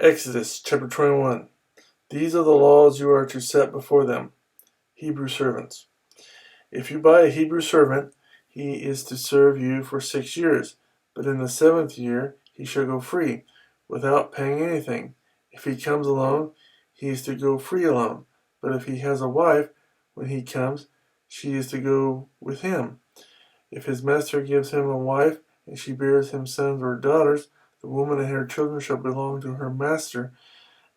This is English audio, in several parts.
Exodus chapter 21. These are the laws you are to set before them. Hebrew servants. If you buy a Hebrew servant, he is to serve you for 6 years, but in the 7th year he shall go free, without paying anything. If he comes alone, he is to go free alone, but if he has a wife, when he comes, she is to go with him. If his master gives him a wife, and she bears him sons or daughters, the woman and her children shall belong to her master,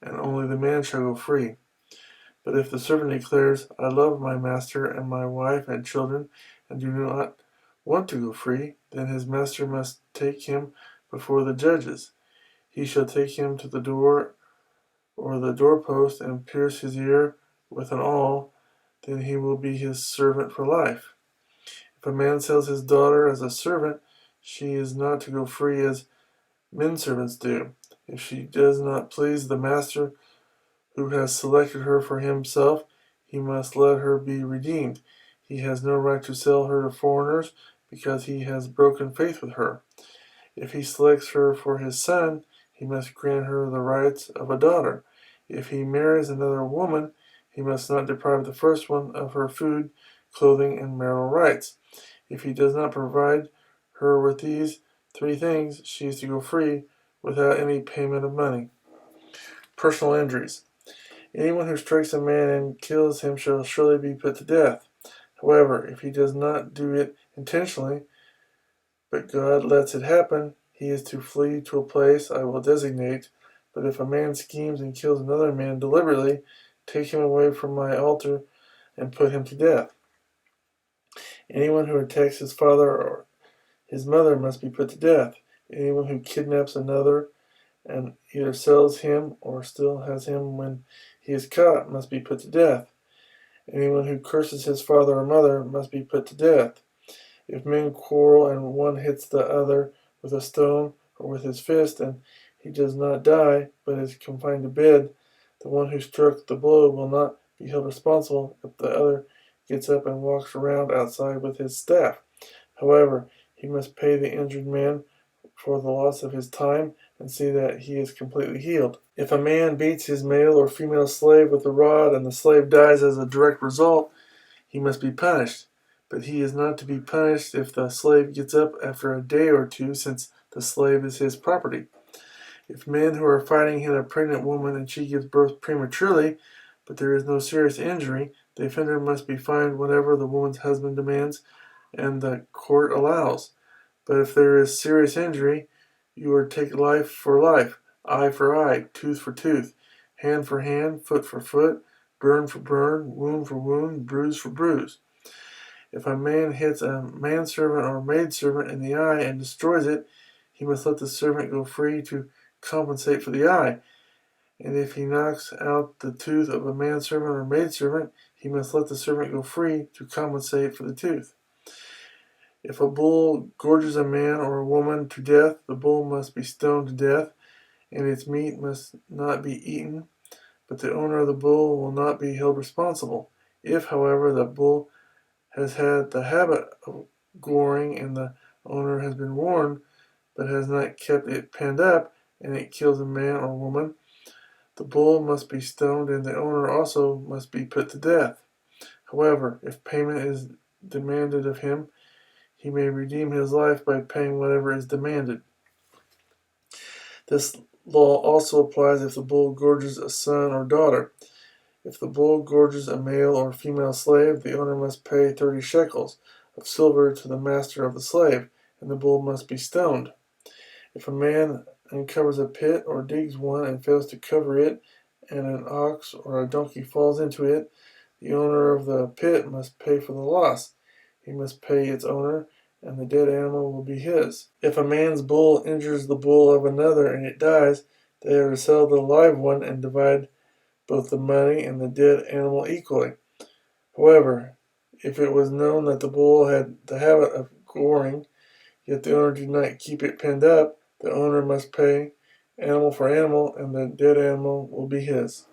and only the man shall go free. But if the servant declares, I love my master and my wife and children, and do not want to go free, then his master must take him before the judges. He shall take him to the door or the doorpost and pierce his ear with an awl, then he will be his servant for life. If a man sells his daughter as a servant, she is not to go free as men servants do. If she does not please the master who has selected her for himself, he must let her be redeemed. He has no right to sell her to foreigners because he has broken faith with her. If he selects her for his son, he must grant her the rights of a daughter. If he marries another woman, he must not deprive the first one of her food, clothing, and marital rights. If he does not provide her with these 3 things, she is to go free without any payment of money. Personal injuries. Anyone who strikes a man and kills him shall surely be put to death. However, if he does not do it intentionally, but God lets it happen, he is to flee to a place I will designate. But if a man schemes and kills another man deliberately, take him away from my altar and put him to death. Anyone who attacks his father or his mother must be put to death. Anyone who kidnaps another and either sells him or still has him when he is caught must be put to death. Anyone who curses his father or mother must be put to death. If men quarrel and one hits the other with a stone or with his fist and he does not die but is confined to bed, the one who struck the blow will not be held responsible if the other gets up and walks around outside with his staff. However, he must pay the injured man for the loss of his time and see that he is completely healed. If a man beats his male or female slave with a rod and the slave dies as a direct result, he must be punished. But he is not to be punished if the slave gets up after a day or 2, since the slave is his property. If men who are fighting hit a pregnant woman and she gives birth prematurely, but there is no serious injury, the offender must be fined whatever the woman's husband demands and the court allows. But if there is serious injury, you are to take life for life, eye for eye, tooth for tooth, hand for hand, foot for foot, burn for burn, wound for wound, bruise for bruise. If a man hits a manservant or maidservant in the eye and destroys it, he must let the servant go free to compensate for the eye. And if he knocks out the tooth of a manservant or maidservant, he must let the servant go free to compensate for the tooth. If a bull gorges a man or a woman to death, the bull must be stoned to death, and its meat must not be eaten, but the owner of the bull will not be held responsible. If, however, the bull has had the habit of goring and the owner has been warned, but has not kept it penned up, and it kills a man or woman, the bull must be stoned and the owner also must be put to death. However, if payment is demanded of him, he may redeem his life by paying whatever is demanded. This law also applies if the bull gorges a son or daughter. If the bull gorges a male or female slave, the owner must pay 30 shekels of silver to the master of the slave, and the bull must be stoned. If a man uncovers a pit or digs one and fails to cover it, and an ox or a donkey falls into it, the owner of the pit must pay for the loss. He must pay its owner, and the dead animal will be his. If a man's bull injures the bull of another and it dies, they are to sell the live one and divide both the money and the dead animal equally. However, if it was known that the bull had the habit of goring, yet the owner did not keep it penned up, the owner must pay animal for animal, and the dead animal will be his.